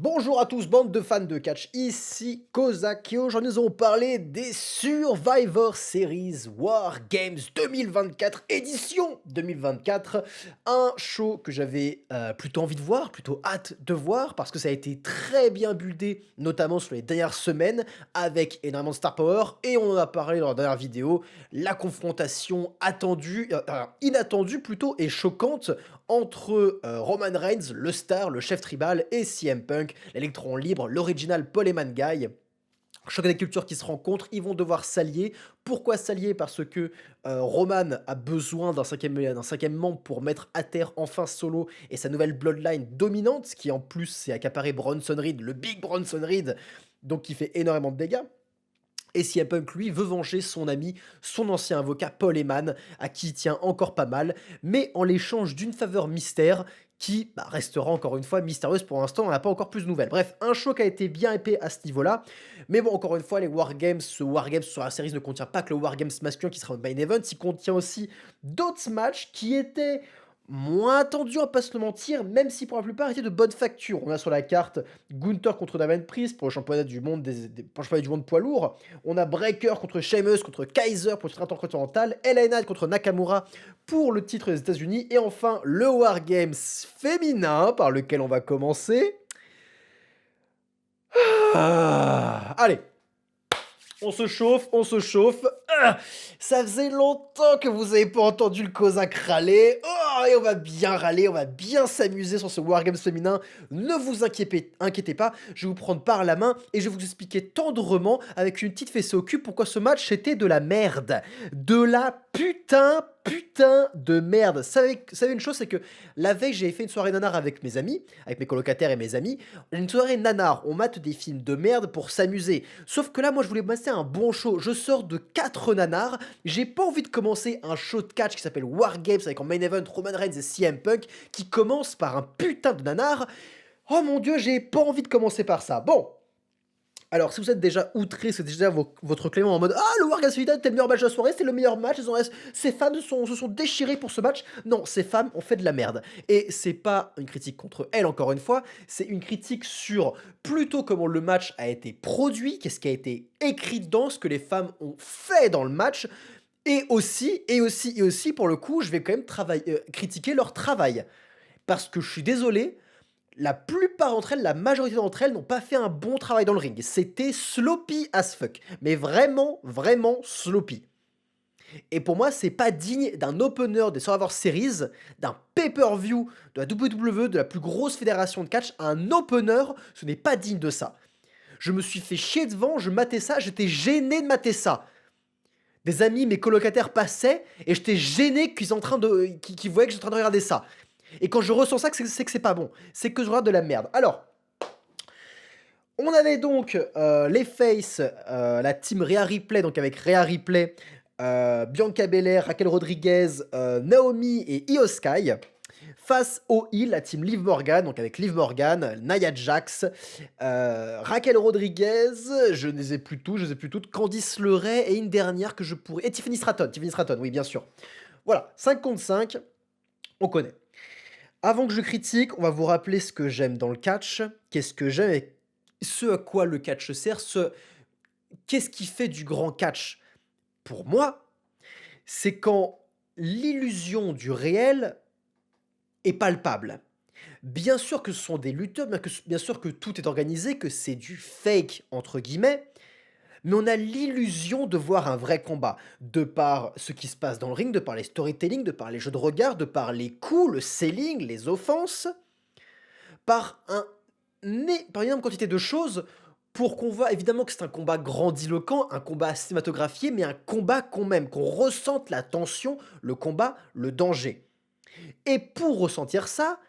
Bonjour à tous, bande de fans de catch, ici Kozak et aujourd'hui nous allons parler des Survivor Series War Games 2024, édition 2024, un show que j'avais plutôt envie de voir, plutôt hâte de voir, parce que ça a été très bien buildé, notamment sur les dernières semaines, avec énormément de star power, et on en a parlé dans la dernière vidéo, la confrontation attendue, inattendue plutôt, et choquante, entre Roman Reigns, le star, le chef tribal, et CM Punk, l'électron libre, l'original Paul Heyman Guy. Choc des cultures qui se rencontrent, ils vont devoir s'allier. Pourquoi s'allier? Parce que Roman a besoin d'un cinquième membre pour mettre à terre enfin Solo et sa nouvelle bloodline dominante, qui en plus c'est accaparé Bronson Reed, le Big Bronson Reed, donc qui fait énormément de dégâts. Et CM Punk, lui, veut venger son ami, son ancien avocat Paul Heyman, à qui il tient encore pas mal, mais en l'échange d'une faveur mystère qui restera encore une fois mystérieuse pour l'instant, on n'a pas encore plus de nouvelles. Bref, un show qui a été bien épais à ce niveau-là, mais bon, encore une fois, les Wargames, ce Wargames sur la série ne contient pas que le Wargames masculin qui sera un main event, il contient aussi d'autres matchs qui étaient moins attendus, on va pas se le mentir, même si pour la plupart étaient de bonne facture. On a sur la carte Gunther contre Damien Priest pour le championnat du monde pour le championnat du monde poids lourd. On a Breaker contre Sheamus, contre Kaiser pour le titre intercontinental, LA Knight contre Nakamura pour le titre des États-Unis, et enfin le Wargames féminin par lequel on va commencer. Allez, on se chauffe, on se chauffe. Ça faisait longtemps que vous avez pas entendu le Kozak râler. Oh, et on va bien râler, on va bien s'amuser sur ce Wargames féminin. Ne vous inquiétez pas, je vais vous prendre par la main et je vais vous expliquer tendrement, avec une petite fessée au cul, pourquoi ce match était de la merde. De la putain de merde. Savez une chose, c'est que la veille, j'ai fait une soirée nanar avec mes amis, avec mes colocataires et mes amis. Une soirée nanar, on mate des films de merde pour s'amuser. Sauf que là, moi, je voulais passer un bon show. Je sors de 4 nanars. J'ai pas envie de commencer un show de catch qui s'appelle War Games avec en main event Roman Reigns et CM Punk qui commence par un putain de nanar. Oh mon dieu, j'ai pas envie de commencer par ça. Bon. Alors, si vous êtes déjà outré, c'est déjà votre clément en mode «Ah, le War Games Féminin, c'était le meilleur match de la soirée, c'était le meilleur match, ces femmes se sont déchirées pour ce match». Non, ces femmes ont fait de la merde. Et c'est pas une critique contre elles, encore une fois, c'est une critique sur plutôt comment le match a été produit, qu'est-ce qui a été écrit dedans, ce que les femmes ont fait dans le match, et aussi, pour le coup, je vais quand même critiquer leur travail. Parce que je suis désolé, la plupart d'entre elles, la majorité d'entre elles n'ont pas fait un bon travail dans le ring. C'était sloppy as fuck. Mais vraiment, vraiment sloppy. Et pour moi, c'est pas digne d'un opener des Survivor Series, d'un pay-per-view de la WWE, de la plus grosse fédération de catch. Un opener, ce n'est pas digne de ça. Je me suis fait chier devant, je matais ça, j'étais gêné de mater ça. Des amis, mes colocataires passaient et j'étais gêné qu'ils voyaient que j'étais en train de regarder ça. Et quand je ressens ça, c'est que c'est pas bon. C'est que je regarde de la merde. Alors, on avait donc les Faces, la team Rhea Ripley, donc avec Rhea Ripley, Bianca Belair, Raquel Rodriguez, Naomi et Io Sky. Face au Heel, la team Liv Morgan, donc avec Liv Morgan, Nia Jax, Raquel Rodriguez, je ne les ai plus toutes, Candice LeRae et une dernière que je pourrais... Et Tiffany Stratton, oui bien sûr. Voilà, 5 contre 5, on connaît. Avant que je critique, on va vous rappeler ce que j'aime dans le catch, qu'est-ce que j'aime et ce à quoi le catch sert, qu'est-ce qui fait du grand catch pour moi, c'est quand l'illusion du réel est palpable. Bien sûr que ce sont des lutteurs, bien sûr que tout est organisé, que c'est du «fake» entre guillemets, mais on a l'illusion de voir un vrai combat, de par ce qui se passe dans le ring, de par les storytelling, de par les jeux de regard, de par les coups, le selling, les offenses, par une énorme quantité de choses pour qu'on voit évidemment que c'est un combat grandiloquent, un combat cinématographié, mais un combat qu'on même, qu'on ressente la tension, le combat, le danger. Et pour ressentir ça,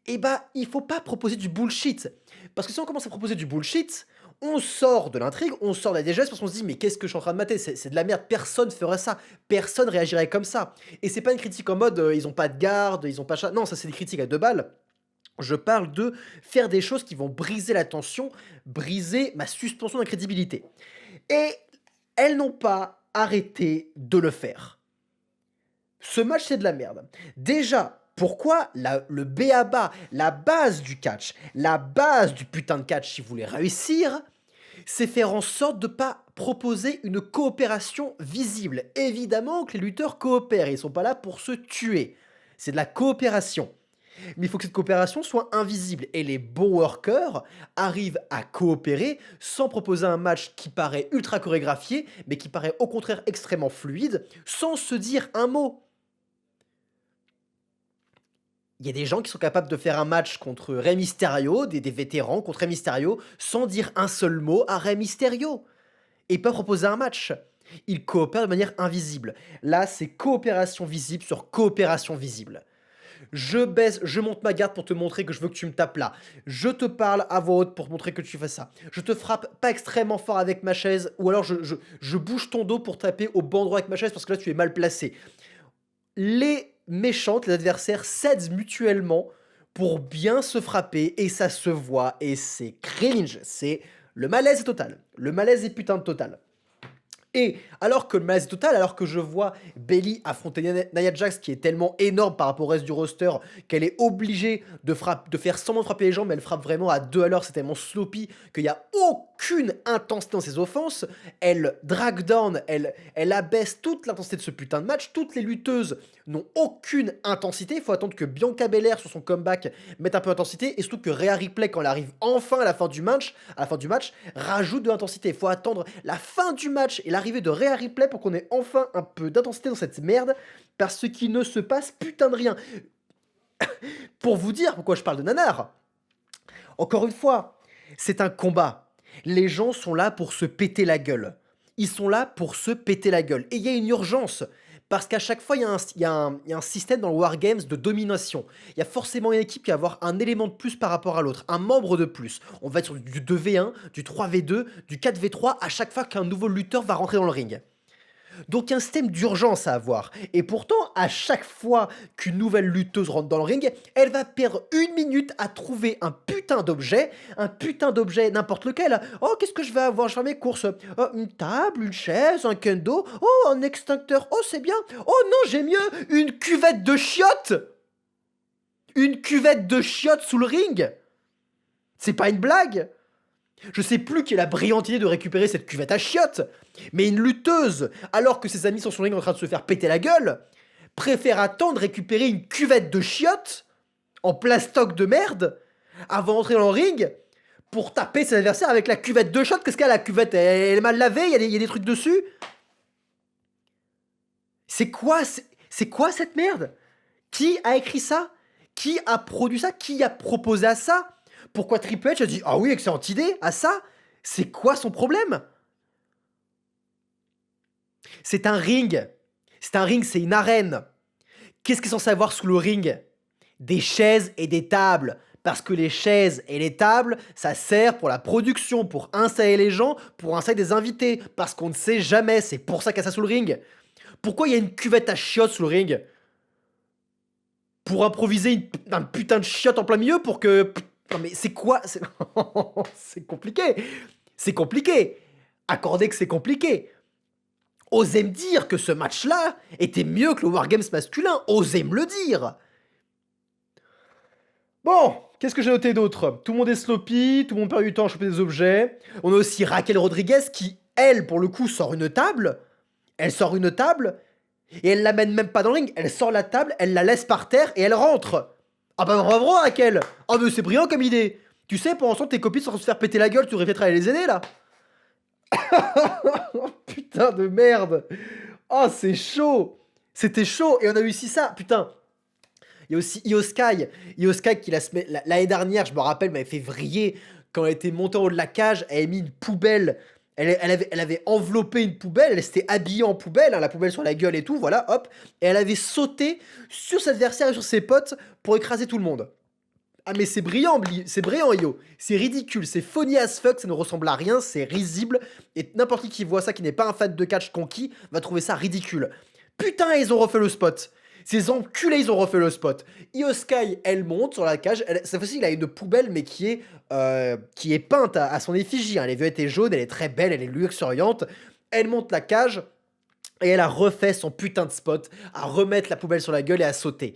il faut pas proposer du bullshit. Parce que si on commence à proposer du bullshit, on sort de l'intrigue, on sort de la digeste parce qu'on se dit: «Mais qu'est-ce que je suis en train de mater? C'est de la merde, personne ferait ça, personne réagirait comme ça». Et c'est pas une critique en mode, ils ont pas de garde, ils ont pas non, ça c'est des critiques à 2 balles. Je parle de faire des choses qui vont briser la tension, briser ma suspension d'incrédibilité. Et elles n'ont pas arrêté de le faire. Ce match, c'est de la merde. Déjà, Pourquoi le b.a.-ba, la base du catch, la base du putain de catch, si vous voulez réussir, c'est faire en sorte de pas proposer une coopération visible. Évidemment que les lutteurs coopèrent, ils sont pas là pour se tuer. C'est de la coopération. Mais il faut que cette coopération soit invisible. Et les bons workers arrivent à coopérer sans proposer un match qui paraît ultra chorégraphié, mais qui paraît au contraire extrêmement fluide, sans se dire un mot. Il y a des gens qui sont capables de faire un match contre Rey Mysterio, des vétérans contre Rey Mysterio, sans dire un seul mot à Rey Mysterio. Et pas proposer un match. Ils coopèrent de manière invisible. Là, c'est coopération visible sur coopération visible. Je baisse, je monte ma garde pour te montrer que je veux que tu me tapes là. Je te parle à voix haute pour montrer que tu fais ça. Je te frappe pas extrêmement fort avec ma chaise, ou alors je bouge ton dos pour taper au bon endroit avec ma chaise parce que là tu es mal placé. Les méchantes, les adversaires s'aident mutuellement pour bien se frapper et ça se voit et c'est cringe. C'est le malaise est total. Le malaise est putain de total. Et alors que le malaise est total, alors que je vois Bayley affronter Nia Jax qui est tellement énorme par rapport au reste du roster qu'elle est obligée de faire semblant de frapper les gens, mais elle frappe vraiment à 2 à l'heure, c'est tellement sloppy qu'il n'y a aucune intensité dans ses offenses. Elle drag down, elle abaisse toute l'intensité de ce putain de match. Toutes les lutteuses n'ont aucune intensité. Il faut attendre que Bianca Belair sur son comeback mette un peu d'intensité et surtout que Rhea Ripley, quand elle arrive enfin à la fin du match, rajoute de l'intensité. Il faut attendre la fin du match et l'arrivée de Rhea Ripley pour qu'on ait enfin un peu d'intensité dans cette merde, parce qu'il ne se passe putain de rien. Pour vous dire pourquoi je parle de nanar, encore une fois, c'est un combat. Les gens sont là pour se péter la gueule. Ils sont là pour se péter la gueule. Et il y a une urgence. Parce qu'à chaque fois, il y a un système dans le Wargames de domination. Il y a forcément une équipe qui va avoir un élément de plus par rapport à l'autre, un membre de plus. On va être sur du 2v1, du 3v2, du 4v3 à chaque fois qu'un nouveau lutteur va rentrer dans le ring. Donc il y a un système d'urgence à avoir. Et pourtant, à chaque fois qu'une nouvelle lutteuse rentre dans le ring, elle va perdre 1 minute à trouver un putain d'objet n'importe lequel. Oh, qu'est-ce que je vais avoir? Je vais faire mes courses. Oh, une table, une chaise, un kendo. Oh, un extincteur. Oh, c'est bien. Oh non, j'ai mieux. Une cuvette de chiottes. Une cuvette de chiottes sous le ring. C'est pas une blague. Je sais plus qui a la brillante idée de récupérer cette cuvette à chiottes, mais une lutteuse, alors que ses amis sont sur le ring en train de se faire péter la gueule, préfère attendre récupérer une cuvette de chiottes en plastoc de merde avant d'entrer dans le ring pour taper ses adversaires avec la cuvette de chiottes. Qu'est-ce qu'elle a la cuvette? Elle est mal lavée, il y a des trucs dessus. C'est quoi cette merde? Qui a écrit ça? Qui a produit ça? Qui a proposé à ça? Pourquoi Triple H a dit « Ah oui, excellente idée » à ça? C'est quoi son problème? C'est un ring. C'est une arène. Qu'est-ce qui est censé avoir sous le ring? Des chaises et des tables. Parce que les chaises et les tables, ça sert pour la production, pour installer les gens, pour installer des invités. Parce qu'on ne sait jamais, c'est pour ça qu'il y a ça sous le ring. Pourquoi il y a une cuvette à chiottes sous le ring? Pour improviser un putain de chiotte en plein milieu pour que... Non mais c'est quoi? C'est compliqué. C'est compliqué. Accordez que c'est compliqué. Osez me dire que ce match-là était mieux que le Wargames masculin. Osez me le dire. Bon, qu'est-ce que j'ai noté d'autre? Tout le monde est sloppy, tout le monde perd du temps à choper des objets. On a aussi Raquel Rodriguez qui, elle, pour le coup, sort une table. Elle sort une table et elle l'amène même pas dans le ring. Elle sort la table, elle la laisse par terre et elle rentre. Ah bah bravo Raquel. Ah mais c'est brillant comme idée. Tu sais, pendant ce temps, tes copines sont en train de se faire péter la gueule, tu devrais peut-être aller les aider là. Putain de merde. Oh c'est chaud. C'était chaud et on a réussi ça, putain. Il y a aussi Io Sky. Io Sky qui l'année dernière, je me rappelle, m'avait fait vriller quand elle était montée en haut de la cage, elle avait mis une poubelle. Elle avait enveloppé une poubelle, elle s'était habillée en poubelle, hein, la poubelle sur la gueule et tout, voilà, hop. Et elle avait sauté sur ses adversaires et sur ses potes pour écraser tout le monde. Ah mais c'est brillant, Io. C'est ridicule, c'est funny as fuck, ça ne ressemble à rien, c'est risible. Et n'importe qui voit ça, qui n'est pas un fan de catch conquis, va trouver ça ridicule. Putain, ils ont refait le spot. Ces enculés, ils ont refait le spot. Io Sky, elle monte sur la cage. Cette fois-ci, il a une poubelle, mais qui est peinte à son effigie. Hein. Elle est violette et jaune, elle est très belle, elle est luxuriante. Elle monte la cage et elle a refait son putain de spot à remettre la poubelle sur la gueule et à sauter.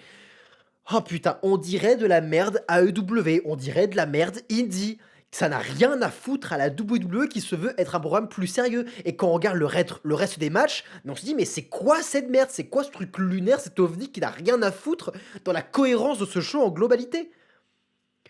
Oh putain, on dirait de la merde AEW, on dirait de la merde indie. Ça n'a rien à foutre à la WWE qui se veut être un programme plus sérieux. Et quand on regarde le reste des matchs, on se dit mais c'est quoi cette merde? C'est quoi ce truc lunaire, cet ovni qui n'a rien à foutre dans la cohérence de ce show en globalité?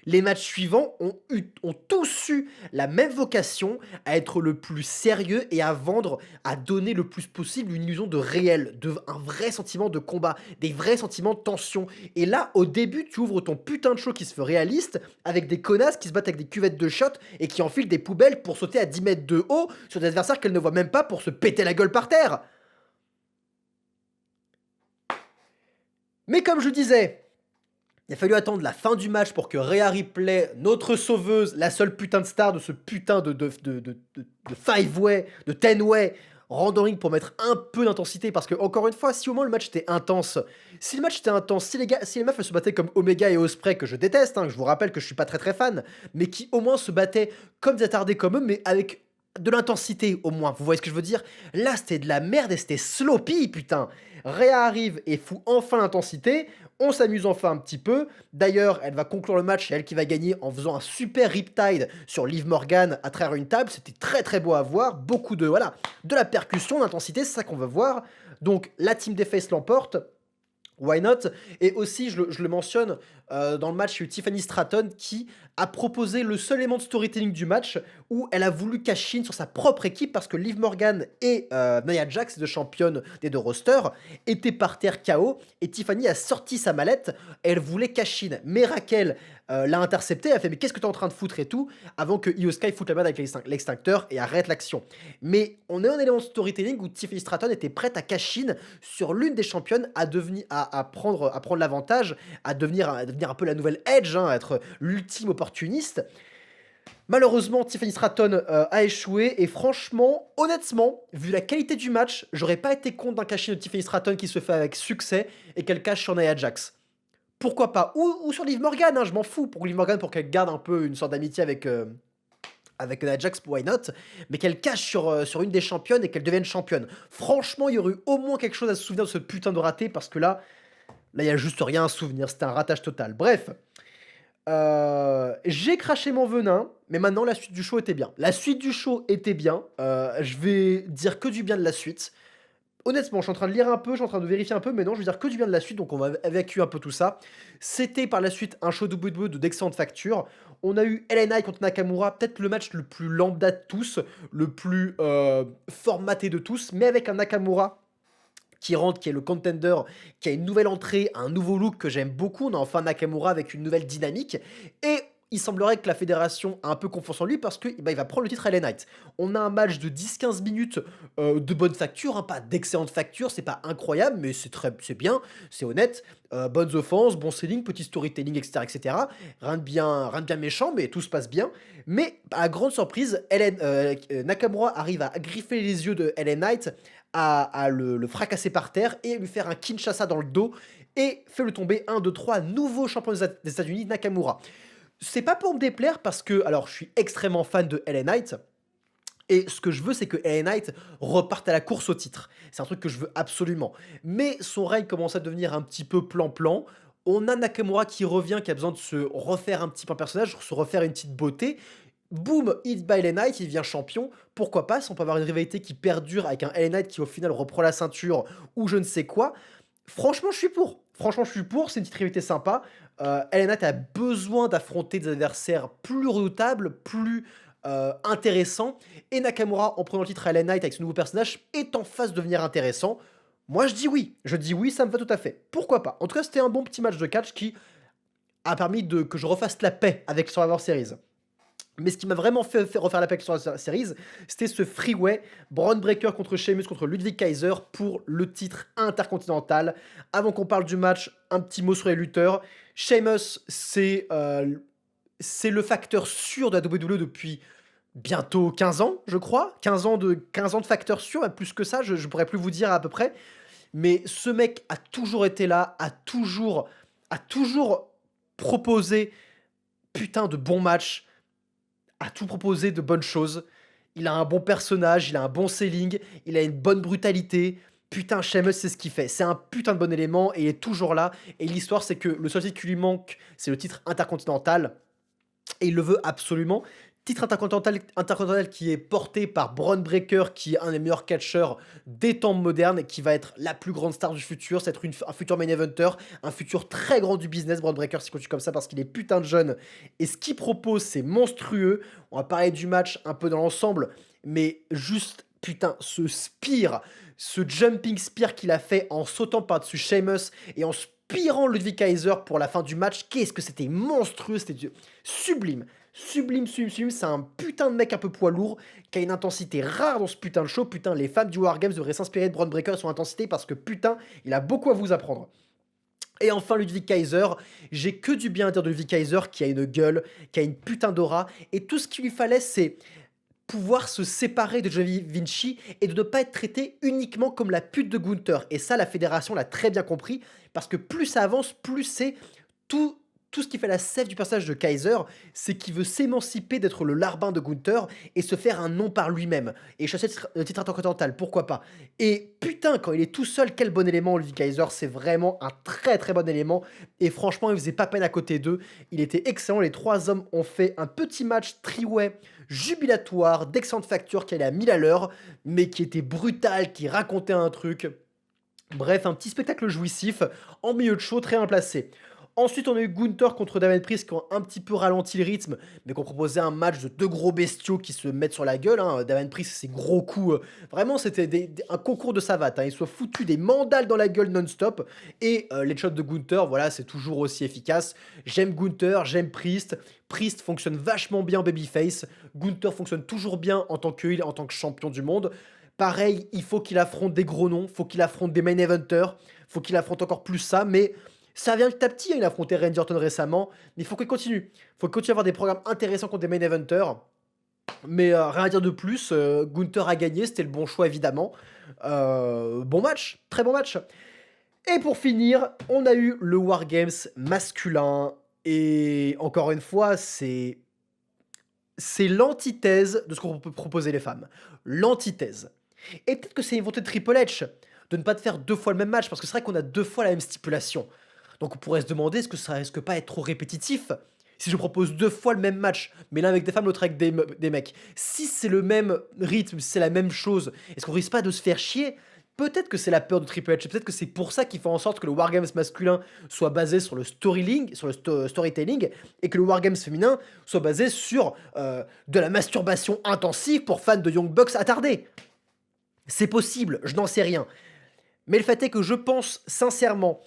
Les matchs suivants ont tous eu la même vocation, à être le plus sérieux et à vendre, à donner le plus possible une illusion de réel, un vrai sentiment de combat, des vrais sentiments de tension. Et là, au début, tu ouvres ton putain de show qui se veut réaliste, avec des connasses qui se battent avec des cuvettes de shot et qui enfilent des poubelles pour sauter à 10 mètres de haut sur des adversaires qu'elles ne voient même pas pour se péter la gueule par terre. Mais comme je disais, il a fallu attendre la fin du match pour que Rhea Ripley, notre sauveuse, la seule putain de star de ce putain de five-way, de ten-way, rentre en ring pour mettre un peu d'intensité. Parce que, encore une fois, si au moins le match était intense, si le match était intense, si les meufs elles se battaient comme Omega et Osprey, que je déteste, hein, je vous rappelle que je suis pas très très fan, mais qui au moins se battaient comme des attardés comme eux, mais avec de l'intensité au moins, vous voyez ce que je veux dire? Là, c'était de la merde et c'était sloppy, putain. Rhea arrive et fout enfin l'intensité. On s'amuse enfin un petit peu. D'ailleurs, elle va conclure le match, c'est elle qui va gagner en faisant un super Riptide sur Liv Morgan à travers une table. C'était très très beau à voir. Beaucoup de, voilà, de la percussion, d'intensité, c'est ça qu'on va voir. Donc la team des Faces l'emporte. Why not? Et aussi, je le mentionne, dans le match, il y a eu Tiffany Stratton qui a proposé le seul élément de storytelling du match où elle a voulu cash in sur sa propre équipe parce que Liv Morgan et Nia Jax, deux championnes des deux rosters, étaient par terre KO et Tiffany a sorti sa mallette. Elle voulait cash in. Mais Raquel l'a intercepté. Elle a fait mais qu'est-ce que t'es en train de foutre et tout avant que Io Sky foute la merde avec l'extincteur et arrête l'action. Mais on est un élément de storytelling où Tiffany Stratton était prête à cash in sur l'une des championnes à prendre l'avantage, à devenir un peu la nouvelle Edge, hein, à être l'ultime opportuniste. Malheureusement, Tiffany Stratton a échoué et franchement, honnêtement, vu la qualité du match, j'aurais pas été contre d'un cash-in de Tiffany Stratton qui se fait avec succès et qu'elle cache sur Nia Jax. Pourquoi pas? Ou sur Liv Morgan, hein, je m'en fous pour Liv Morgan pour qu'elle garde un peu une sorte d'amitié avec Nia Jax, why not? Mais qu'elle cache sur une des championnes et qu'elle devienne championne. Franchement, il y aurait eu au moins quelque chose à se souvenir de ce putain de raté parce que là, il y a juste rien à se souvenir. C'était un ratage total. Bref, j'ai craché mon venin, mais maintenant la suite du show était bien. La suite du show était bien. Je vais dire que du bien de la suite. Honnêtement, je suis en train de lire un peu, je suis en train de vérifier un peu, mais non, je veux dire que du bien de la suite, donc on va évacuer un peu tout ça. C'était par la suite un show WWE d'excellente facture. On a eu LA Knight contre Nakamura, peut-être le match le plus lambda de tous, le plus formaté de tous, mais avec un Nakamura qui rentre, qui est le contender, qui a une nouvelle entrée, un nouveau look que j'aime beaucoup. On a enfin Nakamura avec une nouvelle dynamique. Et il semblerait que la fédération a un peu confiance en lui parce qu'il il va prendre le titre à LA Knight. On a un match de 10-15 minutes de bonne facture, hein, pas d'excellente facture, c'est pas incroyable, mais c'est bien, c'est honnête. Bonnes offenses, bon selling, petit storytelling, etc., etc. Rien de bien méchant, mais tout se passe bien. Mais à grande surprise, Nakamura arrive à griffer les yeux de LA Knight, à le fracasser par terre et lui faire un Kinshasa dans le dos et fait le tomber 1, 2, 3, nouveau champion des États-Unis, Nakamura. C'est pas pour me déplaire parce que, alors je suis extrêmement fan de LA Knight, et ce que je veux, c'est que LA Knight reparte à la course au titre. C'est un truc que je veux absolument. Mais son règne commence à devenir un petit peu plan-plan. On a Nakamura qui revient, qui a besoin de se refaire un petit peu un personnage, se refaire une petite beauté. Boom, hit by LA Knight, il devient champion. Pourquoi pas, si on peut avoir une rivalité qui perdure avec un LA Knight qui au final reprend la ceinture ou je ne sais quoi. Franchement, je suis pour. Franchement, je suis pour. C'est une petite rivalité sympa. LA Knight a besoin d'affronter des adversaires plus redoutables, plus intéressants. Et Nakamura, en prenant le titre à LA Knight avec ce nouveau personnage, est en phase de devenir intéressant. Moi, je dis oui. Je dis oui, ça me va tout à fait. Pourquoi pas? En tout cas, c'était un bon petit match de catch qui a permis que je refasse la paix avec Survivor Series. Mais ce qui m'a vraiment fait refaire la paix sur la series, c'était ce freeway Braun Breaker contre Sheamus contre Ludwig Kaiser pour le titre intercontinental. Avant qu'on parle du match, un petit mot sur les lutteurs. Sheamus, c'est le facteur sûr de la WWE depuis bientôt 15 ans, je crois. 15 ans de facteur sûr, même plus que ça, je pourrais plus vous dire à peu près. Mais ce mec a toujours été là, a toujours proposé putain de bons matchs, a tout proposé de bonnes choses. Il a un bon personnage, il a un bon selling, il a une bonne brutalité. putain, Sheamus, c'est ce qu'il fait. C'est un putain de bon élément et il est toujours là. Et l'histoire, c'est que le seul titre qui lui manque, c'est le titre intercontinental. Et il le veut absolument. Titre intercontinental qui est porté par Bron Breakker, qui est un des meilleurs catcheurs des temps modernes, qui va être la plus grande star du futur. C'est être un futur main eventer, un futur très grand du business. Bron Breakker, s'il continue comme ça, parce qu'il est putain de jeune. Et ce qu'il propose, c'est monstrueux. On va parler du match un peu dans l'ensemble, mais juste, putain, ce spear, ce jumping spear qu'il a fait en sautant par-dessus Sheamus et en spearant Ludwig Kaiser pour la fin du match. Qu'est-ce que c'était monstrueux, c'était sublime. Sublime, sublime, sublime, c'est un putain de mec un peu poids lourd qui a une intensité rare dans ce putain de show. Putain, les fans du Wargames devraient s'inspirer de Bron Breakker et son intensité parce que putain, il a beaucoup à vous apprendre. Et enfin, Ludwig Kaiser, j'ai que du bien à dire de Ludwig Kaiser qui a une gueule, qui a une putain d'aura, et tout ce qu'il lui fallait, c'est pouvoir se séparer de Johnny Vinci et de ne pas être traité uniquement comme la pute de Gunther. Et ça, la fédération l'a très bien compris, parce que plus ça avance, plus c'est tout ce qui fait la sève du personnage de Kaiser, c'est qu'il veut s'émanciper d'être le larbin de Gunther et se faire un nom par lui-même. Et chasser le titre intercontinental, pourquoi pas. Et putain, quand il est tout seul, quel bon élément, Ludwig Kaiser, c'est vraiment un très très bon élément. Et franchement, il faisait pas peine à côté d'eux. Il était excellent, les trois hommes ont fait un petit match triway jubilatoire, d'excellente facture, qui allait à 1000 à l'heure, mais qui était brutal, qui racontait un truc. Bref, un petit spectacle jouissif, en milieu de show, très bien placé. Ensuite, on a eu Gunther contre Damien Priest qui ont un petit peu ralenti le rythme, mais qui ont proposé un match de deux gros bestiaux qui se mettent sur la gueule. Hein. Damien Priest, ses gros coups, vraiment, c'était un concours de savate. Hein. Ils se sont foutus des mandales dans la gueule non-stop. Et les shots de Gunther, voilà, c'est toujours aussi efficace. J'aime Gunther, j'aime Priest. Priest fonctionne vachement bien en babyface. Gunther fonctionne toujours bien en tant que heel, en tant que champion du monde. Pareil, il faut qu'il affronte des gros noms, faut qu'il affronte des main eventers, faut qu'il affronte encore plus ça, mais ça vient petit à petit. Il a affronté Randy Orton récemment, mais il faut qu'il continue. Il faut qu'il continue à avoir des programmes intéressants contre des main eventers. Mais rien à dire de plus, Gunther a gagné, c'était le bon choix évidemment. Bon match, très bon match. Et pour finir, on a eu le Wargames masculin. Et encore une fois, c'est l'antithèse de ce qu'on peut proposer les femmes. L'antithèse. Et peut-être que c'est une volonté de Triple H de ne pas te faire deux fois le même match, parce que c'est vrai qu'on a deux fois la même stipulation. Donc on pourrait se demander, est-ce que ça risque pas être trop répétitif si je propose deux fois le même match, mais l'un avec des femmes, l'autre avec des mecs? Si c'est le même rythme, si c'est la même chose, est-ce qu'on risque pas de se faire chier? Peut-être que c'est la peur de Triple H, peut-être que c'est pour ça qu'il fait en sorte que le Wargames masculin soit basé sur le storytelling, et que le Wargames féminin soit basé sur de la masturbation intensive pour fans de Young Bucks attardés. C'est possible, je n'en sais rien. Mais le fait est que je pense sincèrement,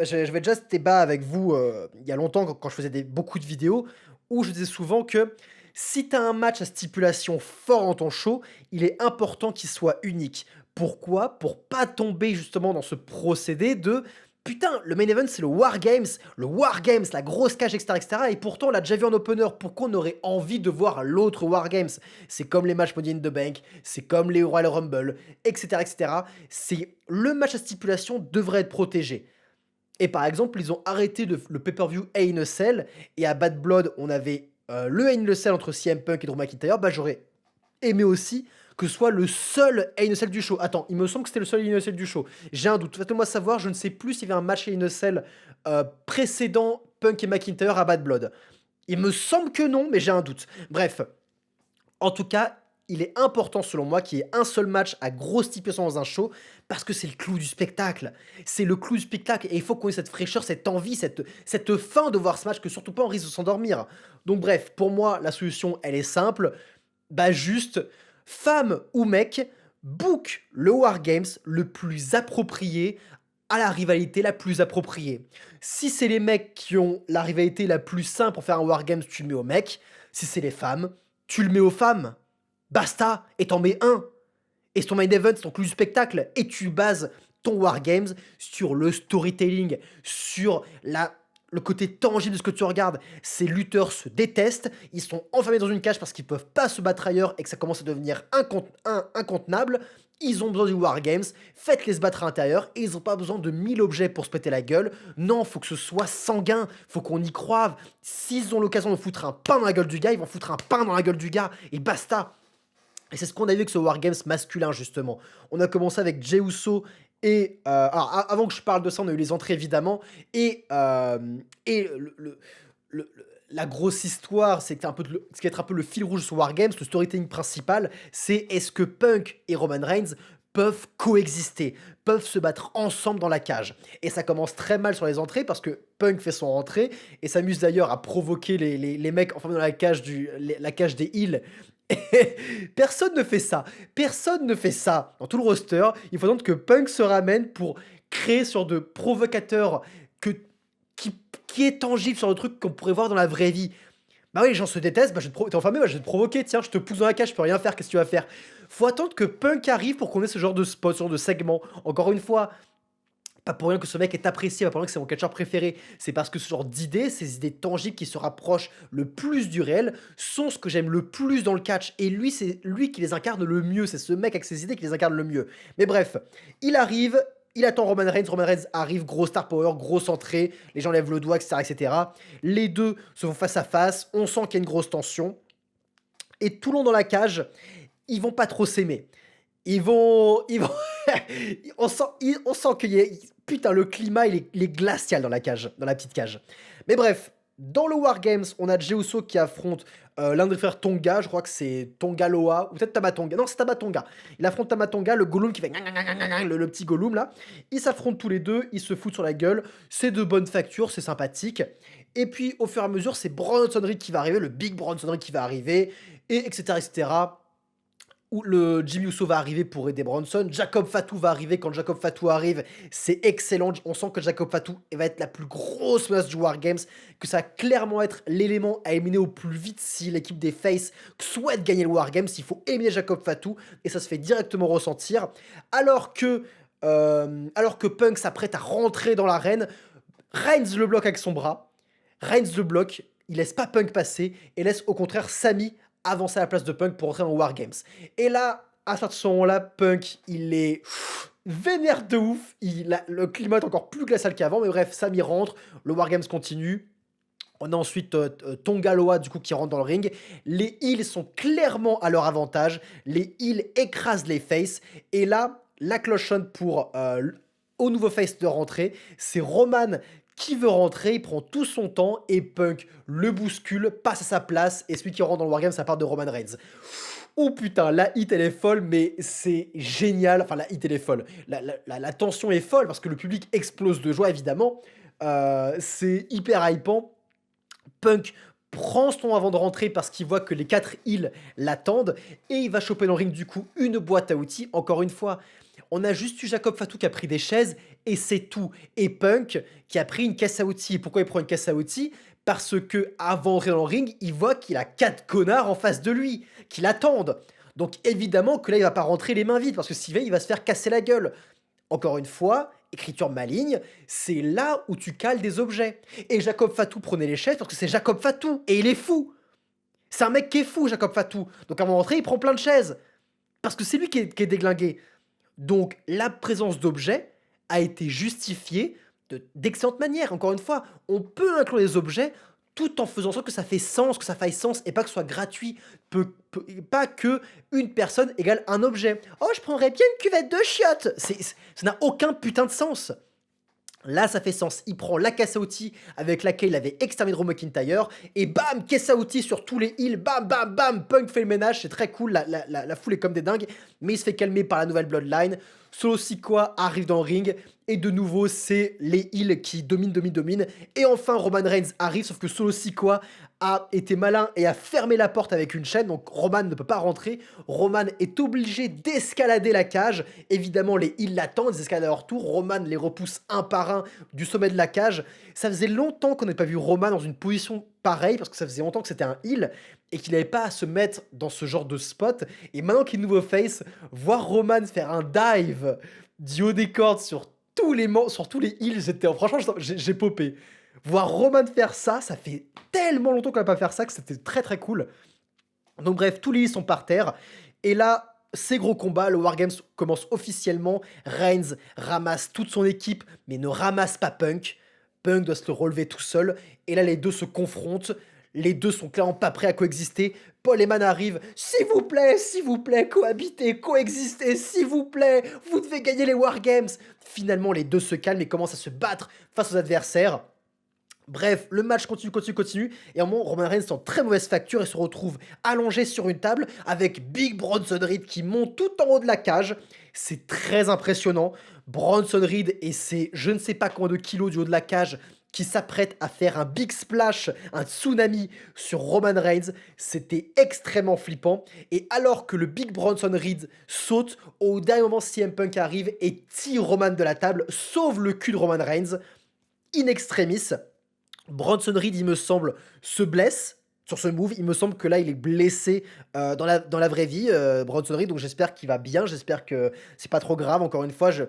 j'avais déjà ce débat avec vous il y a longtemps quand je faisais beaucoup de vidéos, où je disais souvent que si tu as un match à stipulation fort dans ton show, il est important qu'il soit unique. Pourquoi? Pour pas tomber justement dans ce procédé de putain, le main event c'est le Wargames, la grosse cage, etc., etc. Et pourtant on l'a déjà vu en opener. Pourquoi on aurait envie de voir l'autre Wargames? C'est comme les matchs Money in the Bank, c'est comme les Royal Rumble, etc., etc. C'est le match à stipulation devrait être protégé. Et par exemple, ils ont arrêté le pay-per-view Hell in a Cell, et à Bad Blood, on avait le Hell in a Cell entre CM Punk et Drew McIntyre. Bah, j'aurais aimé aussi que ce soit le seul Hell in a Cell du show. Attends, il me semble que c'était le seul Hell in a Cell du show. J'ai un doute. Faites-moi savoir, je ne sais plus s'il y avait un match Hell in a Cell précédent Punk et McIntyre à Bad Blood. Il me semble que non, mais j'ai un doute. Bref, en tout cas, il est important selon moi qu'il y ait un seul match à grosse stipulation dans un show, parce que c'est le clou du spectacle. C'est le clou du spectacle, et il faut qu'on ait cette fraîcheur, cette envie, cette faim de voir ce match, que surtout pas on risque de s'endormir. Donc bref, pour moi, la solution, elle est simple. Bah juste, femme ou mec, book le Wargames le plus approprié à la rivalité la plus appropriée. Si c'est les mecs qui ont la rivalité la plus simple pour faire un Wargames, tu le mets aux mecs. Si c'est les femmes, tu le mets aux femmes. Basta, et t'en mets un. Et ton main event, c'est ton clou du spectacle, et tu bases ton Wargames sur le storytelling, sur le côté tangible de ce que tu regardes. Ces lutteurs se détestent, ils sont enfermés dans une cage parce qu'ils peuvent pas se battre ailleurs et que ça commence à devenir incontenable. Ils ont besoin du Wargames, faites-les se battre à l'intérieur, et ils n'ont pas besoin de 1000 objets pour se péter la gueule. Non, faut que ce soit sanguin, faut qu'on y croive. S'ils ont l'occasion de foutre un pain dans la gueule du gars, ils vont foutre un pain dans la gueule du gars, et basta. Et c'est ce qu'on a vu avec ce Wargames masculin, justement. On a commencé avec Jey Uso et alors avant que je parle de ça, on a eu les entrées évidemment et la grosse histoire, c'est que un peu ce qui va être un peu le fil rouge sur Wargames, le storytelling principal, c'est est-ce que Punk et Roman Reigns peuvent coexister, peuvent se battre ensemble dans la cage. Et ça commence très mal sur les entrées parce que Punk fait son entrée et s'amuse d'ailleurs à provoquer les mecs enfin dans la cage la cage des heels. Personne ne fait ça. Personne ne fait ça. Dans tout le roster, il faut attendre que Punk se ramène pour créer sur de provocateurs que, qui est tangible sur le truc qu'on pourrait voir dans la vraie vie. Bah oui, les gens se détestent, bah t'es enfermé, bah je vais te provoquer, tiens, je te pousse dans la cage, je peux rien faire, qu'est-ce que tu vas faire? Faut attendre que Punk arrive pour qu'on ait ce genre de spot, ce genre de segment. Encore une fois, pas pour rien que ce mec est apprécié, pas pour rien que c'est mon catcheur préféré. C'est parce que ce genre d'idées, ces idées tangibles qui se rapprochent le plus du réel, sont ce que j'aime le plus dans le catch. Et lui, c'est lui qui les incarne le mieux. C'est ce mec avec ses idées qui les incarne le mieux. Mais bref, il arrive, il attend Roman Reigns. Roman Reigns arrive, gros star power, grosse entrée. Les gens lèvent le doigt, etc., etc. Les deux se font face à face. On sent qu'il y a une grosse tension. Et tout le long dans la cage, ils vont pas trop s'aimer. Ils vont on sent qu'il y a putain, le climat, il est glacial dans la cage, dans la petite cage. Mais bref, dans le Wargames, on a Jey Uso qui affronte, l'un des frères Tonga, je crois que c'est Tonga Loa ou peut-être Tamatonga. Non, c'est Tamatonga. Il affronte Tamatonga, le Gollum qui fait le petit Gollum là. Ils s'affrontent tous les deux, ils se foutent sur la gueule. C'est de bonne facture, c'est sympathique. Et puis, au fur et à mesure, c'est Bronson Reed qui va arriver, le Big Bronson Reed qui va arriver, et etc., etc. Où le Jimmy Uso va arriver pour aider Bronson. Jacob Fatu va arriver. Quand Jacob Fatu arrive, c'est excellent. On sent que Jacob Fatu va être la plus grosse menace du Wargames, que ça va clairement être l'élément à éliminer au plus vite si l'équipe des Face souhaite gagner le Wargames. Il faut éliminer Jacob Fatu et ça se fait directement ressentir. Alors que Punk s'apprête à rentrer dans l'arène, Reigns le bloque avec son bras. Reigns le bloque, il laisse pas Punk passer et laisse au contraire Sami avancer à la place de Punk pour entrer dans Wargames. Et là, à ce moment-là, Punk, il est vénère de ouf. Le climat est encore plus glacial qu'avant. Mais bref, Sami rentre, le Wargames continue. On a ensuite Tonga Loa du coup qui rentre dans le ring. Les heels sont clairement à leur avantage. Les heels écrasent les faces. Et là, la cloche sonne pour au nouveau face de rentrer. C'est Roman qui veut rentrer, il prend tout son temps et Punk le bouscule, passe à sa place et celui qui rentre dans le Wargame, ça part de Roman Reigns. Oh putain, la hit elle est folle, mais c'est génial. Enfin, la hit elle est folle. La tension est folle parce que le public explose de joie évidemment. C'est hyper hypant. Punk prend son temps avant de rentrer parce qu'il voit que les 4 heals l'attendent et il va choper dans le ring du coup une boîte à outils. Encore une fois, on a juste eu Jacob Fatu qui a pris des chaises et c'est tout. Et Punk qui a pris une caisse à outils. Et pourquoi il prend une caisse à outils? Parce que avant d'entrer dans le ring, il voit qu'il a 4 connards en face de lui qui l'attendent. Donc évidemment que là, il va pas rentrer les mains vides parce que s'il va, il va se faire casser la gueule. Encore une fois, écriture maligne, c'est là où tu cales des objets. Et Jacob Fatu prenait les chaises parce que c'est Jacob Fatu et il est fou. C'est un mec qui est fou, Jacob Fatu. Donc avant d'entrer, il prend plein de chaises. Parce que c'est lui qui est déglingué. Donc la présence d'objets a été justifiée d'excellente manière. Encore une fois, on peut inclure les objets tout en faisant en sorte que ça fait sens, que ça fasse sens et pas que ce soit gratuit. Pas que une personne égale un objet. Oh, je prendrais bien une cuvette de chiottes. Ça n'a aucun putain de sens. Là, ça fait sens. Il prend la caisse à outils avec laquelle il avait exterminé Drew McIntyre. Et bam, caisse à outils sur tous les heals. Bam, bam, bam. Punk fait le ménage. C'est très cool. La foule est comme des dingues. Mais il se fait calmer par la nouvelle Bloodline. Solo Sikoa arrive dans le ring. Et de nouveau, c'est les heals qui dominent. Et enfin, Roman Reigns arrive. Sauf que Solo Sikoa a été malin et a fermé la porte avec une chaîne. Donc Roman ne peut pas rentrer. Roman est obligé d'escalader la cage. Évidemment, les heals l'attendent. Ils escaladent à leur tour. Roman les repousse un par un du sommet de la cage. Ça faisait longtemps qu'on n'avait pas vu Roman dans une position pareille. Parce que ça faisait longtemps que c'était un heal. Et qu'il n'avait pas à se mettre dans ce genre de spot. Et maintenant qu'il est nouveau face, voir Roman faire un dive du haut des cordes sur tous les heals, franchement, j'ai popé. Voir Roman faire ça, ça fait tellement longtemps qu'on n'a pas fait ça que c'était très très cool. Donc bref, tous les heals sont par terre. Et là, c'est gros combat, le Wargames commence officiellement. Reigns ramasse toute son équipe, mais ne ramasse pas Punk. Punk doit se le relever tout seul. Et là, les deux se confrontent. Les deux sont clairement pas prêts à coexister. Paul Heyman arrive, s'il vous plaît, cohabitez, coexistez, s'il vous plaît, vous devez gagner les Wargames. Finalement, les deux se calment et commencent à se battre face aux adversaires. Bref, le match continue, et à un moment, Roman Reigns est en très mauvaise facture et se retrouve allongé sur une table avec Big Bronson Reed qui monte tout en haut de la cage. C'est très impressionnant. Bronson Reed et ses je ne sais pas combien de kilos du haut de la cage qui s'apprête à faire un big splash, un tsunami sur Roman Reigns. C'était extrêmement flippant. Et alors que le Big Bronson Reed saute, au dernier moment, CM Punk arrive et tire Roman de la table, sauve le cul de Roman Reigns, in extremis. Bronson Reed, il me semble, se blesse sur ce move. Il me semble que là, il est blessé dans la vraie vie, Bronson Reed. Donc j'espère qu'il va bien. J'espère que c'est pas trop grave. Encore une fois, j'ai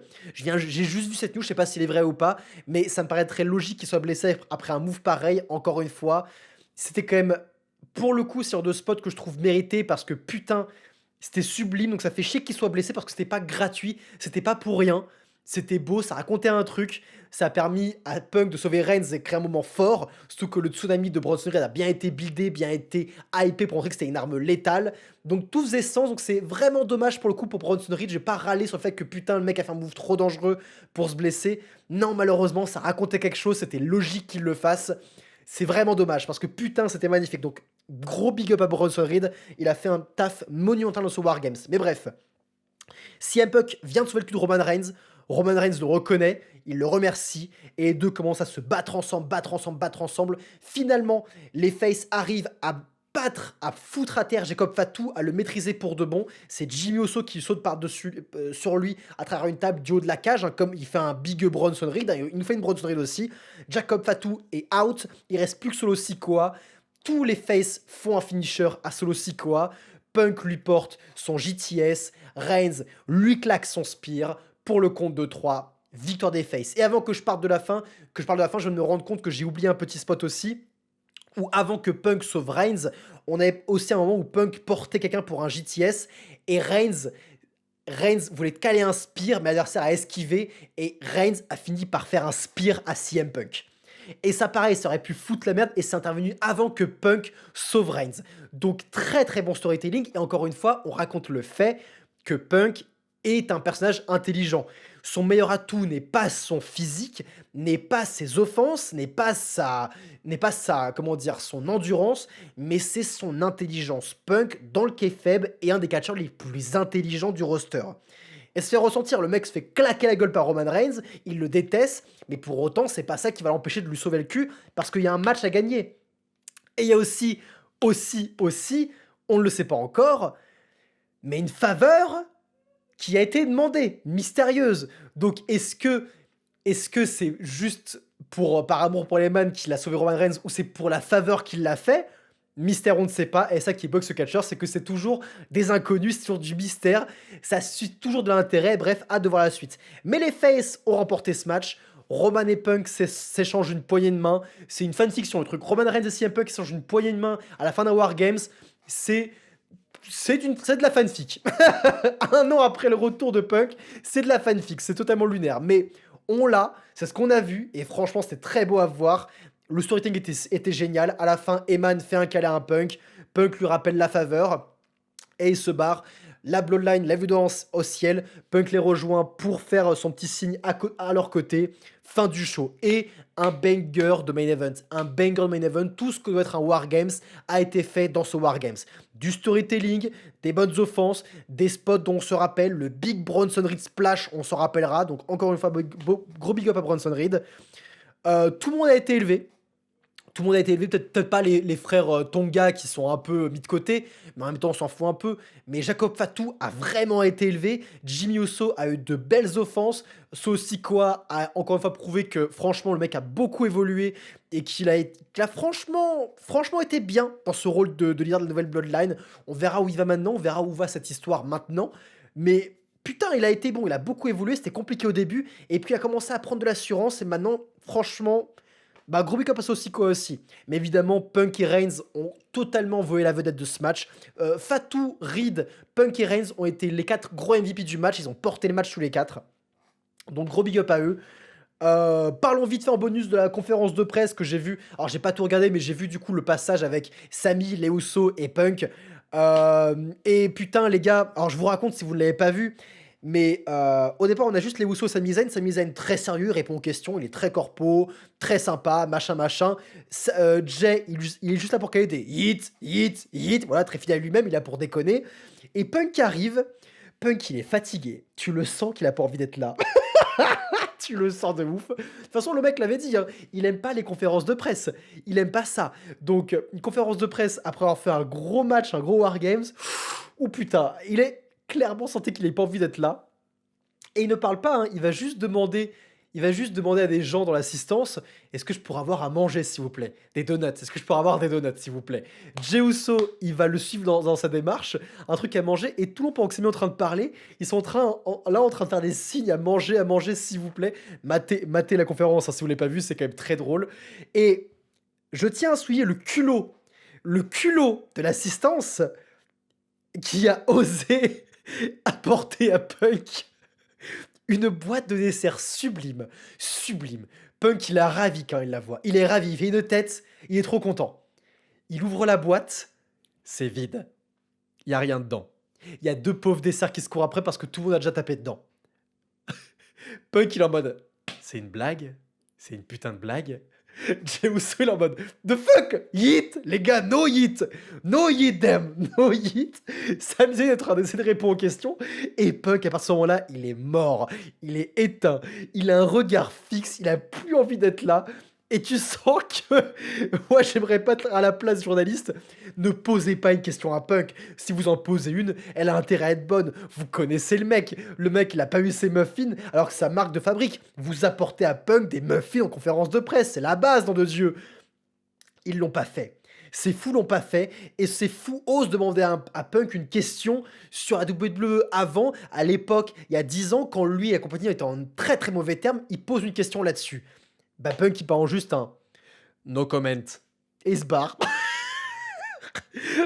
juste vu cette news. Je sais pas s'il est vrai ou pas. Mais ça me paraît très logique qu'il soit blessé après un move pareil. Encore une fois, c'était quand même, pour le coup, sur deux spots que je trouve mérité. Parce que putain, c'était sublime. Donc ça fait chier qu'il soit blessé parce que c'était pas gratuit. C'était pas pour rien. C'était beau, ça racontait un truc, ça a permis à Punk de sauver Reigns et créer un moment fort, surtout que le tsunami de Bronson Reed a bien été buildé, bien été hypé pour montrer que c'était une arme létale. Donc tout faisait sens, donc c'est vraiment dommage pour le coup pour Bronson Reed. Je vais pas râler sur le fait que putain le mec a fait un move trop dangereux pour se blesser. Non, malheureusement, ça racontait quelque chose, c'était logique qu'il le fasse. C'est vraiment dommage parce que putain c'était magnifique. Donc gros big up à Bronson Reed, il a fait un taf monumental dans ce Wargames. Mais bref, CM Punk vient de sauver le cul de Roman Reigns. Roman Reigns le reconnaît, il le remercie, et les deux commencent à se battre ensemble. Finalement, les faces arrivent à battre, à foutre à terre Jacob Fatu, à le maîtriser pour de bon. C'est Jimmy Uso qui saute par-dessus sur lui à travers une table du haut de la cage, hein, comme il fait un big Bronson Reed, hein, il nous fait une Bronson Reed aussi. Jacob Fatu est out, il reste plus que Solo Sikoa. Tous les faces font un finisher à Solo Sikoa. Punk lui porte son JTS, Reigns lui claque son spear. Pour le compte de 3, victoire des Faces. Et avant que je parle de la fin, je viens de me rendre compte que j'ai oublié un petit spot aussi, où avant que Punk sauve Reigns, on avait aussi un moment où Punk portait quelqu'un pour un JTS, et Reigns voulait caler un spear, mais l'adversaire a esquivé, et Reigns a fini par faire un spear à CM Punk. Et ça, pareil, ça aurait pu foutre la merde, et c'est intervenu avant que Punk sauve Reigns. Donc très très bon storytelling, et encore une fois, on raconte le fait que Punk est un personnage intelligent. Son meilleur atout n'est pas son physique, n'est pas ses offenses, n'est pas comment dire, son endurance, mais c'est son intelligence. Punk, dans le kayfabe, est un des catcheurs les plus intelligents du roster. Et se fait ressentir, le mec se fait claquer la gueule par Roman Reigns, il le déteste, mais pour autant, c'est pas ça qui va l'empêcher de lui sauver le cul, parce qu'il y a un match à gagner. Et il y a aussi, on ne le sait pas encore, mais une faveur qui a été demandée, mystérieuse. Donc est-ce que c'est juste par amour pour les man qu'il a sauvé Roman Reigns ou c'est pour la faveur qu'il l'a fait? Mystère, on ne sait pas. Et ça qui bug ce catcher, c'est que c'est toujours des inconnus, c'est toujours du mystère. Ça suscite toujours de l'intérêt. Bref, hâte de voir la suite. Mais les Faces ont remporté ce match. Roman et Punk s'échangent une poignée de main. C'est une fanfiction, le truc. Roman Reigns et CM Punk s'échangent une poignée de main à la fin d'un Wargames. C'est de la fanfic. Un an après le retour de Punk, c'est de la fanfic. C'est totalement lunaire. Mais on l'a, c'est ce qu'on a vu. Et franchement, c'était très beau à voir. Le storytelling était génial. À la fin, Heyman fait un câlin à Punk. Punk lui rappelle la faveur. Et il se barre. La Bloodline, la vue au ciel. Punk les rejoint pour faire son petit signe à leur côté. Fin du show. Et un banger de main event. Un banger de main event. Tout ce que doit être un Wargames a été fait dans ce Wargames. Du storytelling, des bonnes offenses, des spots dont on se rappelle. Le Big Bronson Reed Splash, on s'en rappellera. Donc encore une fois, gros big up à Bronson Reed. Tout le monde a été élevé. Peut-être pas les frères Tonga qui sont un peu mis de côté, mais en même temps on s'en fout un peu. Mais Jacob Fatu a vraiment été élevé. Jimmy Uso a eu de belles offenses. Sikoa a encore une fois prouvé que franchement le mec a beaucoup évolué et qu'il a franchement été bien dans ce rôle de leader de la nouvelle Bloodline. On verra où il va maintenant, on verra où va cette histoire maintenant. Mais putain, il a été bon, il a beaucoup évolué, c'était compliqué au début. Et puis il a commencé à prendre de l'assurance et maintenant, franchement... gros big up à Sikoa aussi. Mais évidemment, Punk et Reigns ont totalement volé la vedette de ce match. Fatu, Reed, Punk et Reigns ont été les 4 gros MVP du match. Ils ont porté le match tous les 4. Donc gros big up à eux. Parlons vite fait en bonus de la conférence de presse que j'ai vue. Alors j'ai pas tout regardé, mais j'ai vu du coup le passage avec Sami, les Usos et Punk. Et putain les gars, alors je vous raconte si vous ne l'avez pas vu, mais au départ on a juste les Usos, Sami Zayn très sérieux, il répond aux questions, il est très corpo, très sympa, machin machin. Jay, il est juste là pour caler des hits, hits, hits, voilà, très fidèle à lui-même, il est là pour déconner. Et Punk arrive, Punk il est fatigué, tu le sens qu'il a pas envie d'être là. Tu le sens de ouf. De toute façon, le mec l'avait dit, hein, il aime pas les conférences de presse. Il aime pas ça. Donc, une conférence de presse après avoir fait un gros match, un gros Wargames. Ou putain, il est clairement senti qu'il ait pas envie d'être là. Et il ne parle pas, hein, il va juste demander à des gens dans l'assistance, est-ce que je pourrais avoir à manger, s'il vous plaît? Des donuts, est-ce que je pourrais avoir des donuts, s'il vous plaît? Jey Uso, il va le suivre dans sa démarche, un truc à manger, et tout le monde pendant que c'est mis en train de parler, ils sont en train de faire des signes à manger, s'il vous plaît. Matez la conférence, hein, si vous l'avez pas vu, c'est quand même très drôle. Et je tiens à souligner le culot de l'assistance qui a osé apporter à Punk une boîte de dessert sublime, sublime. Punk, il a ravi quand il la voit. Il est ravi, il fait une tête, il est trop content. Il ouvre la boîte, c'est vide. Il y a rien dedans. Il y a deux pauvres desserts qui se courent après parce que tout le monde a déjà tapé dedans. Punk, il est en mode, c'est une blague? C'est une putain de blague? Jey Uso, il est en mode, the fuck? Yeet? Les gars, no yeet! No yeet them! No yeet! Sami Zayn est en train d'essayer de répondre aux questions, et Punk, à partir de ce moment-là, il est mort. Il est éteint. Il a un regard fixe, il a plus envie d'être là. Et tu sens que, moi j'aimerais pas être à la place du journaliste, ne posez pas une question à Punk. Si vous en posez une, elle a intérêt à être bonne. Vous connaissez le mec il a pas eu ses muffins alors que c'est sa marque de fabrique. Vous apportez à Punk des muffins en conférence de presse, c'est la base, nom de Dieu. Ils l'ont pas fait. Ces fous l'ont pas fait, et ces fous osent demander à Punk une question sur la WWE avant, à l'époque, il y a 10 ans, quand lui et la compagnie étaient en très très mauvais termes, il pose une question là-dessus. Bah Punk il part en juste un no comment. Et il se barre.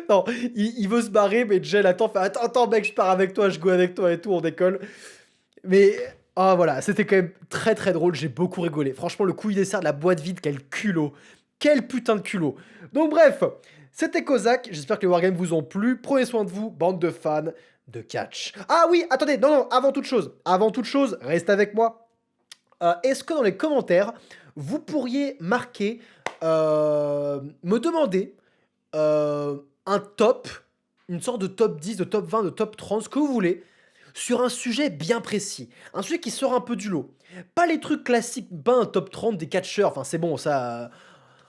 Non, il veut se barrer, mais Jay l'attend, fait attends mec, je pars avec toi, je go avec toi et tout, on décolle. Mais ah voilà, c'était quand même très très drôle, j'ai beaucoup rigolé. Franchement, le coup il dessert de la boîte vide, quel culot. Quel putain de culot. Donc bref, c'était Kozak, j'espère que les Wargames vous ont plu. Prenez soin de vous, bande de fans de catch. Ah oui, attendez, non, avant toute chose, restez avec moi. Est-ce que dans les commentaires, vous pourriez marquer, me demander un top, une sorte de top 10, de top 20, de top 30, ce que vous voulez, sur un sujet bien précis. Un sujet qui sort un peu du lot. Pas les trucs classiques, ben un top 30 des catcheurs, enfin c'est bon, ça...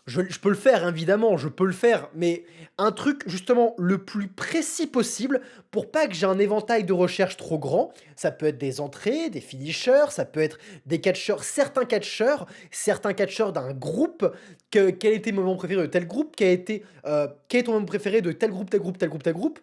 Je peux le faire, évidemment, je peux le faire, mais un truc justement le plus précis possible pour pas que j'ai un éventail de recherche trop grand. Ça peut être des entrées, des finishers, ça peut être des catcheurs, certains catcheurs d'un groupe. Quel était mon moment préféré de tel groupe? Quel est ton moment préféré de tel groupe, tel groupe, tel groupe, tel groupe?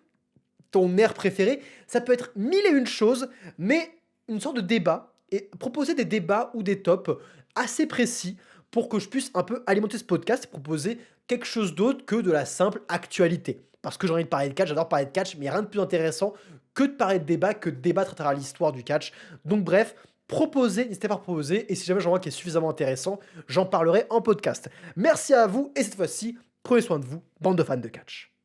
Ton air préféré? Ça peut être mille et une choses, mais une sorte de débat, et proposer des débats ou des tops assez précis pour que je puisse un peu alimenter ce podcast et proposer quelque chose d'autre que de la simple actualité. Parce que j'ai envie de parler de catch, j'adore parler de catch, mais il n'y a rien de plus intéressant que de parler de débat, que de débattre à travers l'histoire du catch. Donc bref, proposez, n'hésitez pas à proposer, et si jamais j'en vois qui est suffisamment intéressant, j'en parlerai en podcast. Merci à vous, et cette fois-ci, prenez soin de vous, bande de fans de catch.